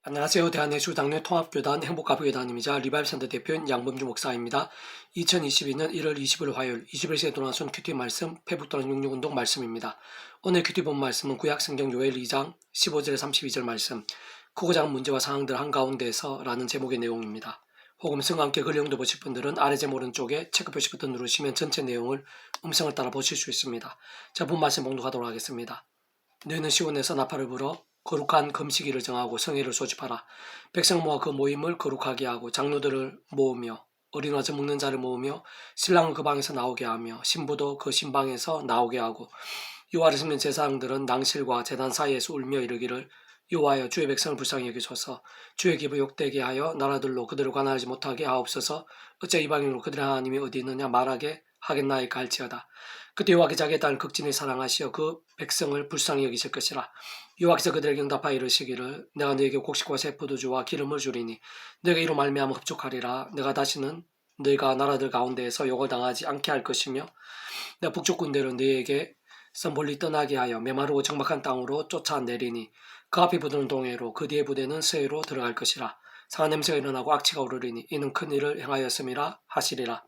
안녕하세요. 대한예수장로회 통합교단 행복가부교단임이자 리바이브센터 대표인 양범주 목사입니다. 2022년 1월 20일 화요일 21세기에 돌아선 큐티 말씀 페북도란 66운동 말씀입니다. 오늘 큐티 본 말씀은 구약성경 요엘 2장 15절에 32절 말씀 크고 작은 문제와 상황들 한가운데에서 라는 제목의 내용입니다. 혹은 음성과 함께 글 내용도 보실 분들은 아래 제목 오른쪽에 체크 표시 버튼 누르시면 전체 내용을 음성을 따라 보실 수 있습니다. 자, 본 말씀 봉독하도록 하겠습니다. 너희는 시온에서 나팔을 불어 거룩한 금식일을 정하고 성회를 소집하라. 백성 모아 그 모임을 거룩하게 하고 장로들을 모으며 어린아 젖 먹는 자를 모으며 신랑을 그 방에서 나오게 하며 신부도 그 신방에서 나오게 하고 여호와를 섬기는 제사장들은 낭실과 제단 사이에서 울며 이르기를 여호와여 주의 백성을 불쌍히 여기소서 주의 기브 욕되게 하여 나라들로 그들을 관할하지 못하게 하옵소서 어째 이방인으로 그들의 하나님이 어디 있느냐 말하게 하겠나이까 할지어다. 그때 여호와께서 자기의 딸을 극진히 사랑하시어 그 백성을 불쌍히 여기실 것이라. 여호와께서 그들에게 응답하여 이르시기를 내가 너에게 곡식과 새 포도주와 기름을 주리니 너희가 이로 말미암아 흡족하리라. 내가 다시는 너희가 나라들 가운데에서 욕을 당하지 않게 할 것이며 내가 북쪽 군대를 너희에게서 멀리 떠나게 하여 메마르고 적막한 땅으로 쫓아내리니 그 앞에 부대는 동해로 그 뒤에 부대는 서해로 들어갈 것이라. 상한 냄새가 일어나고 악취가 오르리니 이는 큰 일을 행하였음이라 하시리라.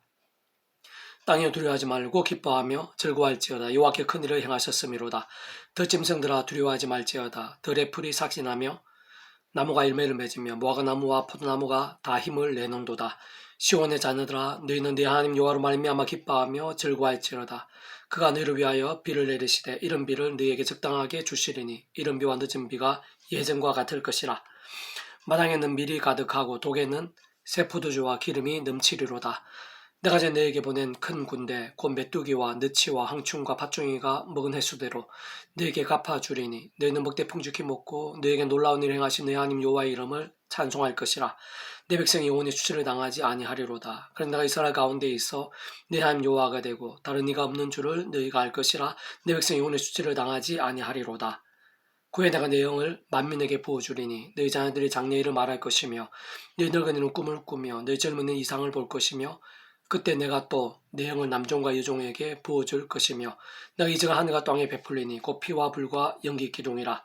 땅에 두려워하지 말고 기뻐하며 즐거워할지어다. 여호와께 큰 일을 행하셨음이로다. 더 짐승들아 두려워하지 말지어다. 들의 풀이 삭신하며 나무가 열매를 맺으며 무화과 나무와 포도나무가 다 힘을 내는도다. 시온의 자녀들아 너희는 네 하나님 여호와로 말미암아 기뻐하며 즐거워할지어다. 그가 너희를 위하여 비를 내리시되 이른 비를 너희에게 적당하게 주시리니 이른 비와 늦은 비가 예전과 같을 것이라. 마당에는 밀이 가득하고 독에는 새 포도주와 기름이 넘치리로다. 내가 제 너에게 보낸 큰 군대 곧 메뚜기와 느치와 황충과 팥종이가 먹은 횟수대로 너에게 갚아주리니 너희는 먹되 풍족히 먹고 너에게 놀라운 일을 행하신 너희 하나님 여호와의 이름을 찬송할 것이라. 내 백성이 영원히 추치를 당하지 아니하리로다. 그럼 내가 이스라엘 가운데 있어 내 하나님 여호와가 되고 다른 이가 없는 줄을 너희가 알 것이라. 내 백성이 영원히 추치를 당하지 아니하리로다. 그에 내가 내 영을 만민에게 부어주리니 너희 자녀들이 장래 일을 말할 것이며 너희 늙은이는 꿈을 꾸며 너희 젊은이는 이상을 볼 것이며 그때 내가 또 내 영을 남종과 여종에게 부어줄 것이며 내가 이제가 하늘과 땅에 베풀리니 곧 피와 불과 연기 기둥이라.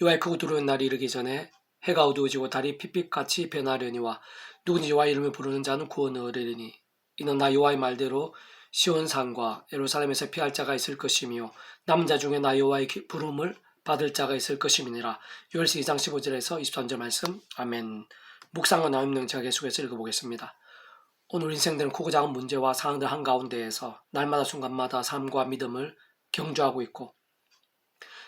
여호와의 크고 두려운 날이 이르기 전에 해가 어두워지고 달이 핏빛같이 변하려니와 누구든지 여호와의 이름을 부르는 자는 구원을 얻으리니 이는 나 여호와의 말대로 시온산과 예루살렘에서 피할 자가 있을 것이며 남은 자 중에 나 여호와의 부름을 받을 자가 있을 것임이니라. 요엘서 2장 15절에서 23절 말씀. 아멘. 묵상과 나음령 제가 계속해서 읽어보겠습니다. 오늘 인생들은 크고 작은 문제와 상황들 한가운데에서 날마다 순간마다 삶과 믿음을 경주하고 있고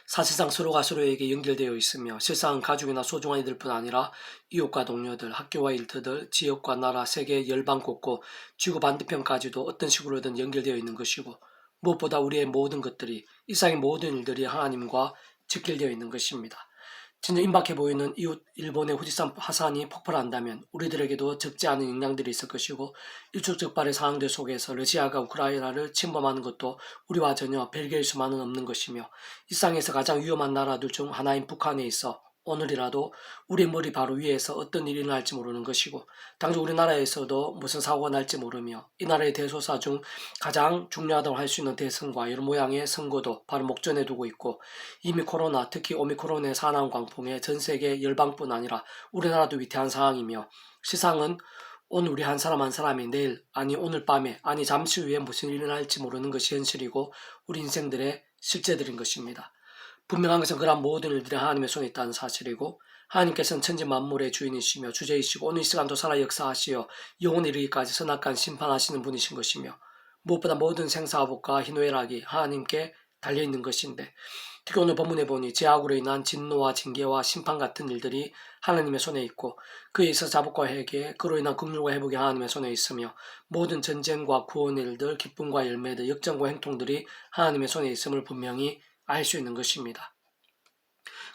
사실상 서로가 서로에게 연결되어 있으며 실상은 가족이나 소중한 이들뿐 아니라 이웃과 동료들, 학교와 일터들, 지역과 나라, 세계, 열방 곳곳, 지구 반대편까지도 어떤 식으로든 연결되어 있는 것이고 무엇보다 우리의 모든 것들이 일상의 모든 일들이 하나님과 직결되어 있는 것입니다. 진짜 임박해 보이는 이웃 일본의 후지산 화산이 폭발한다면 우리들에게도 적지 않은 영향들이 있을 것이고 일촉즉발의 상황들 속에서 러시아가 우크라이나를 침범하는 것도 우리와 전혀 별개일 수만은 없는 것이며 일상에서 가장 위험한 나라들 중 하나인 북한에 있어 오늘이라도 우리 머리 바로 위에서 어떤 일이 날지 모르는 것이고 당장 우리나라에서도 무슨 사고가 날지 모르며 이 나라의 대소사 중 가장 중요하다고 할 수 있는 대선과 여러 모양의 선거도 바로 목전에 두고 있고 이미 코로나 특히 오미크론의 사나운 광풍에 전 세계 열방뿐 아니라 우리나라도 위태한 상황이며 시상은 오늘 우리 한 사람 한 사람이 내일 아니 오늘 밤에 아니 잠시 후에 무슨 일이 날지 모르는 것이 현실이고 우리 인생들의 실제들인 것입니다. 분명한 것은 그러한 모든 일들이 하나님의 손에 있다는 사실이고 하나님께서는 천지 만물의 주인이시며 주제이시고 오늘 이 시간도 살아 역사하시어 영원히 이르기까지 선악간 심판하시는 분이신 것이며 무엇보다 모든 생사화복과 희노애락이 하나님께 달려있는 것인데 특히 오늘 본문에 보니 죄악으로 인한 진노와 징계와 심판 같은 일들이 하나님의 손에 있고 그에 있어 자복과 회개, 그로 인한 긍휼과 회복이 하나님의 손에 있으며 모든 전쟁과 구원의 일들, 기쁨과 열매들, 역정과 행통들이 하나님의 손에 있음을 분명히 알 수 있는 것입니다.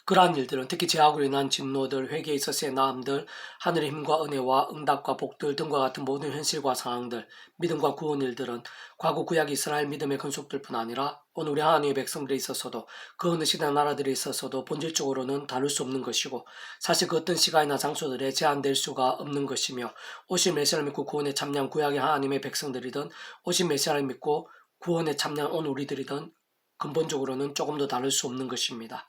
그러한 일들은 특히 죄악으로 인한 진노들, 회개에 있어서의 나음들, 하늘의 힘과 은혜와 응답과 복들 등과 같은 모든 현실과 상황들, 믿음과 구원 일들은 과거 구약 이스라엘 믿음의 근속들뿐 아니라 오늘 우리 하나님의 백성들에 있어서도 그 어느 시대 나라들에 있어서도 본질적으로는 다룰 수 없는 것이고 사실 그 어떤 시간이나 장소들에 제한될 수가 없는 것이며 오실 메시아를 믿고 구원에 참여한 구약의 하나님의 백성들이든 오실 메시아를 믿고 구원에 참여한 오늘 우리들이든 근본적으로는 조금 더 다를 수 없는 것입니다.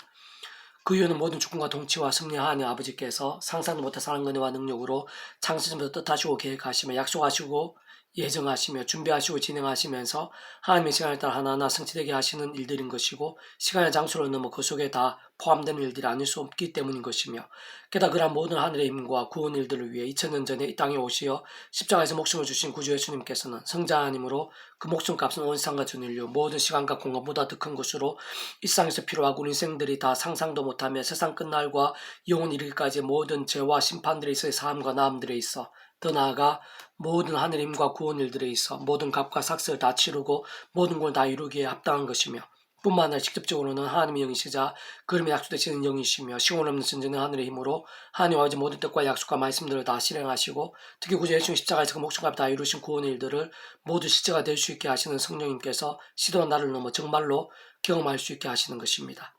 그 이유는 모든 주권과 통치와 승리와 하나님 아버지께서 상상도 못한 사랑과 은혜와 능력으로 창세전부터 뜻하시고 계획하시며 약속하시고 예정하시며 준비하시고 진행하시면서 하나님의 시간에 따라 하나하나 성취되게 하시는 일들인 것이고 시간의 장소를 넘어 그 속에 다 포함되는 일들이 아닐 수 없기 때문인 것이며 게다가 그러한 모든 하늘의 힘과 구원 일들을 위해 2000년 전에 이 땅에 오시어 십자가에서 목숨을 주신 구주 예수님께서는 성자 하나님으로 그 목숨값은 온 세상과 전 인류 모든 시간과 공간보다 더 큰 것으로 일상에서 필요하고 우리 인생들이 다 상상도 못하며 세상 끝날과 영원 이르기까지 모든 죄와 심판들에 있어의 삶과 나음들에 있어 더 나아가 모든 하늘의 힘과 구원 일들에 있어 모든 값과 삭슬을 다 치르고 모든 걸 다 이루기에 합당한 것이며 뿐만 아니라 직접적으로는 하나님의 영이시자 그름에 약속되시는 영이시며 시공 없는 전전의 하늘의 힘으로 하나님 아버지 모든 뜻과 약속과 말씀들을 다 실행하시고 특히 구주 예수님 십자가에서 그 목숨값 다 이루신 구원의 일들을 모두 실제가 될 수 있게 하시는 성령님께서 시도한 날을 넘어 정말로 경험할 수 있게 하시는 것입니다.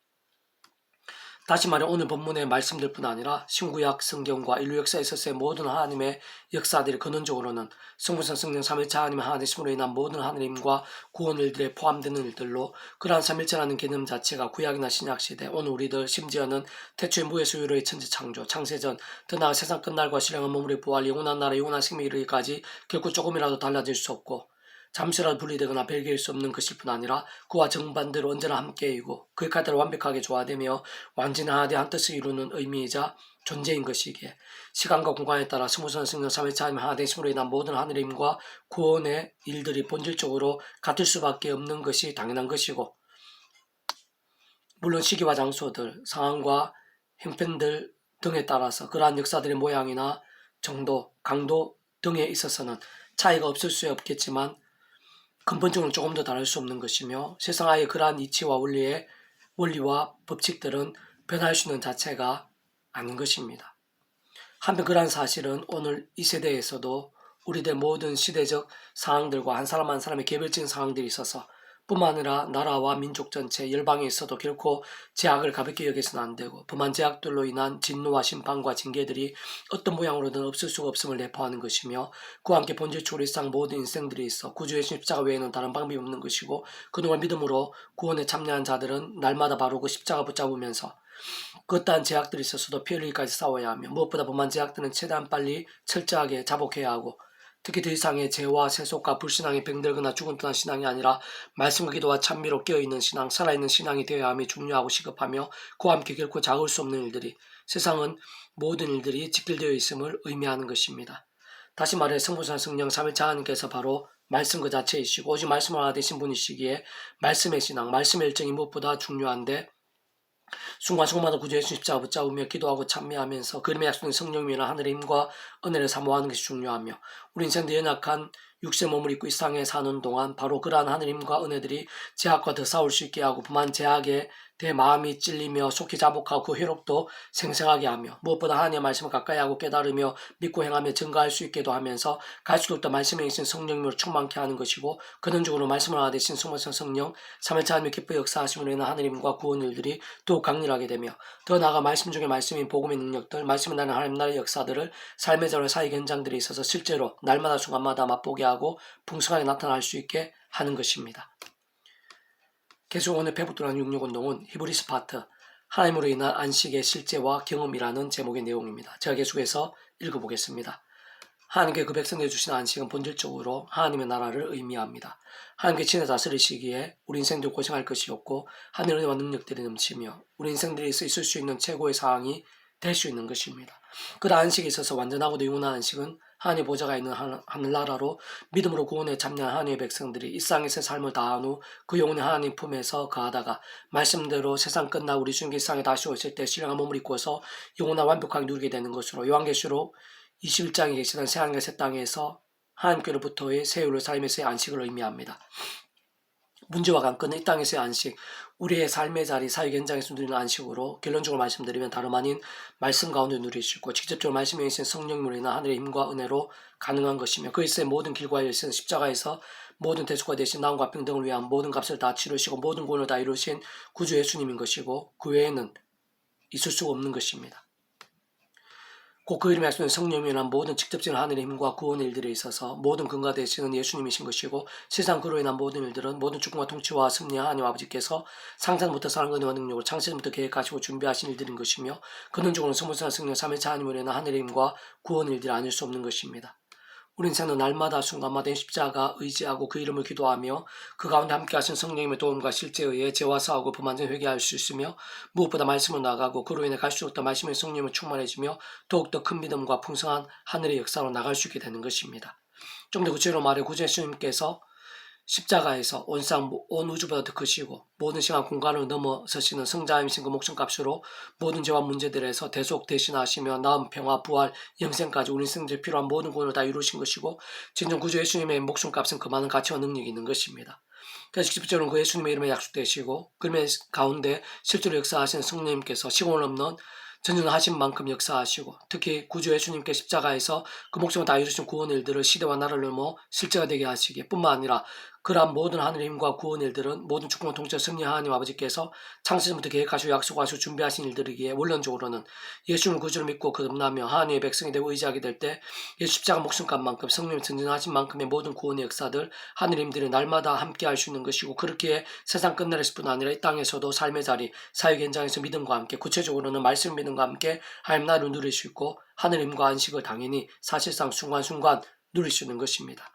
다시 말해 오늘 본문의 말씀들뿐 아니라 신구약 성경과 인류 역사에 있어서의 모든 하나님의 역사들이 근원적으로는 성부성 성령 삼일체 하나님의 하나님으로 인한 모든 하늘의 힘과 구원 일들에 포함되는 일들로 그러한 삼일체라는 개념 자체가 구약이나 신약 시대 오늘 우리들 심지어는 태초의 무에서 유로의 천지 창조 창세전 더 나아 세상 끝날과 신령한 몸으로의 부활 영원한 나라 영원한 생명에 이르기까지 결코 조금이라도 달라질 수 없고 잠시라도 분리되거나 별개일 수 없는 것일 뿐 아니라 그와 정반대로 언제나 함께이고 그의 칼대로 완벽하게 조화되며 완전히 하나되 한 뜻을 이루는 의미이자 존재인 것이기에 시간과 공간에 따라 스무선 성령 삼일체 하나님 하나 되심으로 인한 모든 하늘의 힘과 구원의 일들이 본질적으로 같을 수밖에 없는 것이 당연한 것이고 물론 시기와 장소들, 상황과 형편들 등에 따라서 그러한 역사들의 모양이나 정도, 강도 등에 있어서는 차이가 없을 수 없겠지만 근본적으로 조금 더 다를 수 없는 것이며 세상 아예 그러한 이치와 원리와 법칙들은 변할 수 있는 자체가 아닌 것입니다. 한편 그러한 사실은 오늘 이 세대에서도 우리들 모든 시대적 상황들과 한 사람 한 사람의 개별적인 상황들이 있어서 뿐만 아니라 나라와 민족 전체 열방에 있어도 결코 제약을 가볍게 여겨서는 안 되고 범한 제약들로 인한 진노와 심판과 징계들이 어떤 모양으로든 없을 수가 없음을 내포하는 것이며 그와 함께 본질적으로 일상 모든 인생들이 있어 구주 예수님 십자가 외에는 다른 방법이 없는 것이고 그동안 믿음으로 구원에 참여한 자들은 날마다 바로 그 십자가 붙잡으면서 그떠한 제약들이 있어서도 피 흘리기까지 싸워야 하며 무엇보다 범한 제약들은 최대한 빨리 철저하게 자복해야 하고 특히 더 이상의 죄와 세속과 불신앙에 병들거나 죽은 듯한 신앙이 아니라 말씀과 기도와 찬미로 깨어있는 신앙, 살아있는 신앙이 되어야 함이 중요하고 시급하며 그와 함께 결코 작을 수 없는 일들이 세상은 모든 일들이 직결되어 있음을 의미하는 것입니다. 다시 말해 성부성 성령 삼일체 하나님께서 바로 말씀 그 자체이시고 오직 말씀을 하나 되신 분이시기에 말씀의 신앙, 말씀의 일정이 무엇보다 중요한데 순간순간마다 구주 예수 십자가 붙잡으며 기도하고 찬미하면서 그림의 약속된 성령이나 하늘의 힘과 은혜를 사모하는 것이 중요하며 우리 인생도 연약한 육체 몸을 입고 이 세상에 사는 동안 바로 그러한 하늘의 힘과 은혜들이 제약과 더 싸울 수 있게 하고 그만 제약에 대해 마음이 찔리며 속히 자복하고 그 회복도 생생하게 하며 무엇보다 하나님의 말씀을 가까이 하고 깨달으며 믿고 행하며 증가할 수 있게도 하면서 갈수록 더 말씀에 있는 성령님으로 충만케 하는 것이고 근원적으로 말씀을 하나 되신 성모성 성령 삼일체 하나님의 기쁘게 역사하심으로 인한 하늘의 힘과 구원 일들이 더욱 강렬하게 되며 더 나아가 말씀 중에 말씀인 복음의 능력들 말씀을 나는 하나님 나라의 역사들을 삶의 자로 사역 현장들에 있어서 실제로 날마다 순간마다 맛보게 하고 풍성하게 나타날 수 있게 하는 것입니다. 계속 오늘 페북도란 육육운동은 히브리스 파트 하나님으로 인한 안식의 실제와 경험이라는 제목의 내용입니다. 제가 계속해서 읽어보겠습니다. 하나님께 그 백성에게 주신 안식은 본질적으로 하나님의 나라를 의미합니다. 하나님께 친히 다스리시기에 우리 인생도 고생할 것이 없고 하늘의 은혜와 능력들이 넘치며 우리 인생들이 있을 수 있는 최고의 상황이 될 수 있는 것입니다. 그 안식에 있어서 완전하고도 영원한 안식은 하나님의 보좌가 있는 하늘나라로 믿음으로 구원에 참여한 하나님의 백성들이 일상에서의 삶을 다한 후 그 영혼의 하나님 품에서 거하다가 말씀대로 세상 끝나 우리 주님께 일상에 다시 오실 때 신령한 몸을 입고서 영원한 완벽하게 누리게 되는 것으로 요한계시록 21장에 계시던 새하늘과 새 땅에서 하나님께로부터의 세율로 삶에서의 안식을 의미합니다. 문제와 관건은 이 땅에서의 안식, 우리의 삶의 자리, 사역 현장에서 누리는 안식으로 결론적으로 말씀드리면 다름 아닌 말씀 가운데 누릴 수 있고 직접적으로 말씀에 있는 성령님으로 인한 하늘의 힘과 은혜로 가능한 것이며 그리스도의 모든 길과 열쇠는 십자가에서 모든 대속과 대신 나음과 평등을 위한 모든 값을 다 치르시고 모든 구원을 다 이루신 구주 예수님인 것이고 그 외에는 있을 수가 없는 것입니다. 곧 그 이름의 약속은 성령이란 모든 직접적인 하늘의 힘과 구원의 일들에 있어서 모든 근거 되시는 예수님이신 것이고 세상 그로 인한 모든 일들은 모든 주권과 통치와 승리 하나님 아버지께서 상상부터 사랑과 은혜와 능력을 창세전부터 계획하시고 준비하신 일들인 것이며 근원적으로는 성부성자 성령 삼위일체 하나님으로 인한 하늘의 힘과 구원의 일들이 아닐 수 없는 것입니다. 우리 인생은 날마다 순간마다 십자가 의지하고 그 이름을 기도하며 그 가운데 함께 하신 성령님의 도움과 실제에 의해 죄와 싸우고 범한전 회개할 수 있으며 무엇보다 말씀을 나가고 그로 인해 갈수록 더 말씀의 성령을 충만해지며 더욱더 큰 믿음과 풍성한 하늘의 역사로 나갈 수 있게 되는 것입니다. 좀 더 구체적으로 말해 구주 예수님께서 십자가에서 온 우주보다 더 크시고 모든 시간 공간을 넘어서시는 성자임신 그 목숨값으로 모든 죄와 문제들에서 대속 대신하시며 나음 평화 부활 영생까지 우리 인생에 필요한 모든 구원을 다 이루신 것이고 진정 구주 예수님의 목숨값은 그 많은 가치와 능력이 있는 것입니다. 그래서 직접적으로 그 예수님의 이름에 약속되시고 그림의 가운데 실제로 역사하시는 성령님께서 시공을 넘는 전능하신 만큼 역사하시고 특히 구주 예수님께 십자가에서 그 목숨을 다 이루신 구원의 일들을 시대와 나라를 넘어 실제가 되게 하시기에 뿐만 아니라 그러한 모든 하늘의 힘과 구원의 일들은 모든 주권과 통치 승리 하나님 아버지께서 창세전부터 계획하시고 약속하시고 준비하신 일들이기에 원론적으로는 예수님을 구주로 믿고 거듭나며 하나님의 백성이 되고 의지하게 될 때 예수 십자가 목숨값만큼 성령이 전진하신 만큼의 모든 구원의 역사들 하늘의 힘들이 날마다 함께 할 수 있는 것이고 그렇기에 세상 끝날에서 뿐 아니라 이 땅에서도 삶의 자리 사역 현장에서 믿음과 함께 구체적으로는 말씀 믿음과 함께 하나님 나라를 누릴 수 있고 하늘의 힘과 안식을 당연히 사실상 순간순간 누릴 수 있는 것입니다.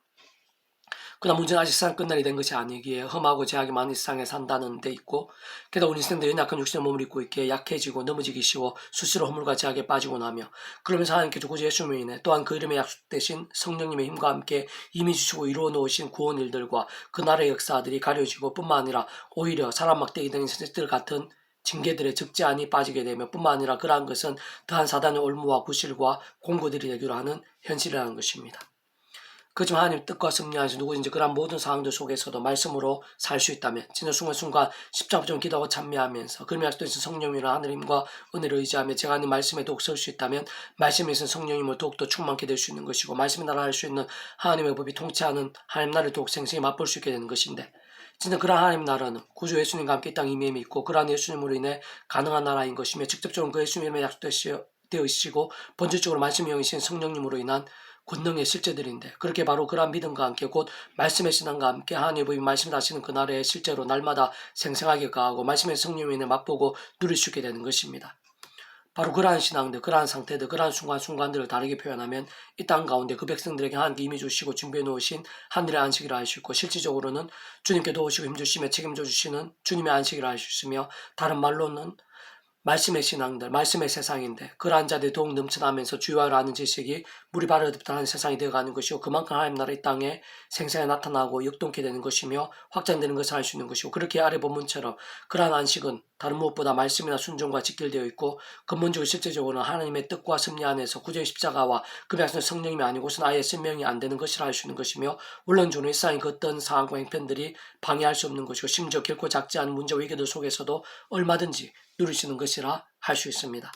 그러나 문제는 아직 세상 끝날이 된 것이 아니기에 험하고 제약이 많은 세상에 산다는 데 있고 게다가 우리 인생도 연약한 육신의 몸을 입고 있기에 약해지고 넘어지기 쉬워 수시로 허물과 제약에 빠지고 나며 그러면서 하나님께서 구주 예수님으로 인해 또한 그 이름에 약속되신 성령님의 힘과 함께 이미 주시고 이루어 놓으신 구원 일들과 그 나라의 역사들이 가려지고 뿐만 아니라 오히려 사람 막대기 된 세력들 같은 징계들에 적지않이 빠지게 되며 뿐만 아니라 그러한 것은 더한 사단의 올무와 구실과 공고들이 되기로 하는 현실이라는 것입니다. 그렇지만 하나님 뜻과 승리 안에서 누구든지 그런 모든 상황들 속에서도 말씀으로 살 수 있다면 진짜 순간순간 십자가처럼 기도하고 찬미하면서 그러면 약속되신 성령이나 하늘의 힘과 은혜를 의지하며 제가 하는 말씀에 더욱 설 수 있다면 말씀에 있는 성령님을 더욱더 충만케 될 수 있는 것이고 말씀의 나라 할 수 있는 하나님의 법이 통치하는 하나님 나라를 더욱 생생히 맛볼 수 있게 되는 것인데 진짜 그러한 하나님 나라는 구주 예수님과 함께 이 땅 임임이 있고 그러한 예수님으로 인해 가능한 나라인 것이며 직접적으로 그 예수님의 약속되어 있으시고 본질적으로 말씀이 영이신 성령님으로 인한 권능의 실제들인데 그렇게 바로 그러한 믿음과 함께 곧 말씀의 신앙과 함께 하나님의 법이 말씀하시는 그날에 실제로 날마다 생생하게 가하고 말씀의 성령님을 맛보고 누릴 수 있게 되는 것입니다. 바로 그러한 신앙들, 그러한 상태들, 그러한 순간순간들을 다르게 표현하면 이 땅 가운데 그 백성들에게 하나님께 이미 주시고 준비해 놓으신 하늘의 안식이라 할 수 있고 실질적으로는 주님께 도우시고 힘주시며 책임져 주시는 주님의 안식이라 할 수 있으며 다른 말로는 말씀의 신앙들, 말씀의 세상인데 그러한 자들이 더욱 넘쳐나면서 주의를 아는 지식이 물이 바르듯한 세상이 되어가는 것이고 그만큼 하나님 나라의 땅에 생생히 나타나고 역동케 되는 것이며 확장되는 것을 알 수 있는 것이고 그렇게 아래 본문처럼 그러한 안식은 다른 무엇보다 말씀이나 순종과 직결되어 있고 근본적으로 실제적으로는 하나님의 뜻과 섭리 안에서 구주의 십자가와 그 백성 성령님이 아니고서는 아예 설명이 안 되는 것이라 할 수 있는 것이며 원론적으로 일상의 그 어떤 상황과 행편들이 방해할 수 없는 것이고 심지어 결코 작지 않은 문제와 위기들 속에서도 얼마든지 누리시는 것이라 할 수 있습니다.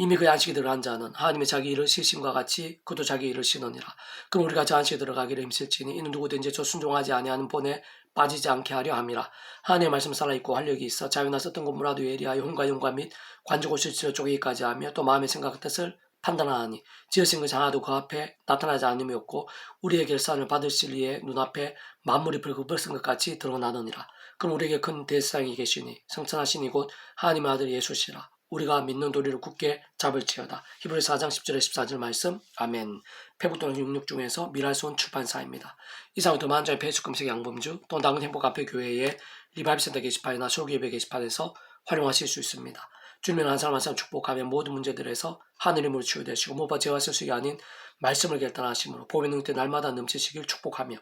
이미 그 안식에 들어간 자는 하나님의 자기 일을 시심과 같이 그도 자기 일을 시느니라. 그럼 우리가 저 안식에 들어가기를 힘쓸지니 이는 누구든지 저 순종하지 아니하는 본에 빠지지 않게 하려 함이라. 하나님의 말씀 살아있고 활력이 있어 자유나 썼던 것무라도 예리하여 혼과 영과 및 관조고 실체로 쪼개기까지 하며 또 마음의 생각 뜻을 판단하니 지으신 것 하나도 그 앞에 나타나지 않음이 없고 우리의 결산을 받으실 이의 눈앞에 만물이 벌거벗은 것 같이 드러나느니라. 그럼 우리에게 큰 대상이 계시니 성천하시니 곧 하나님의 아들 예수시라. 우리가 믿는 도리를 굳게 잡을지어다. 히브리서 4장 10절에 14절 말씀. 아멘. 페북도는 66 중에서 미랄손 출판사입니다. 이상은 더 많은 점의 페이스북 검색 양범주 또 당근 행복카페교회의 리바이브센터 게시판이나 소규예배 게시판에서 활용하실 수 있습니다. 주님은 한 사람 한 사람 축복하며 모든 문제들에서 하늘의 물을 치유되시고 무엇보다 죄와 실수가 아닌 말씀을 결단하심으로 복의 능력대 날마다 넘치시길 축복하며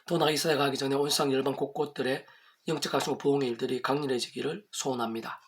또 나아가 이 세대 가기 전에 온 세상 열방 곳곳들의 영적 각성과 부흥의 일들이 강렬해지기를 소원합니다.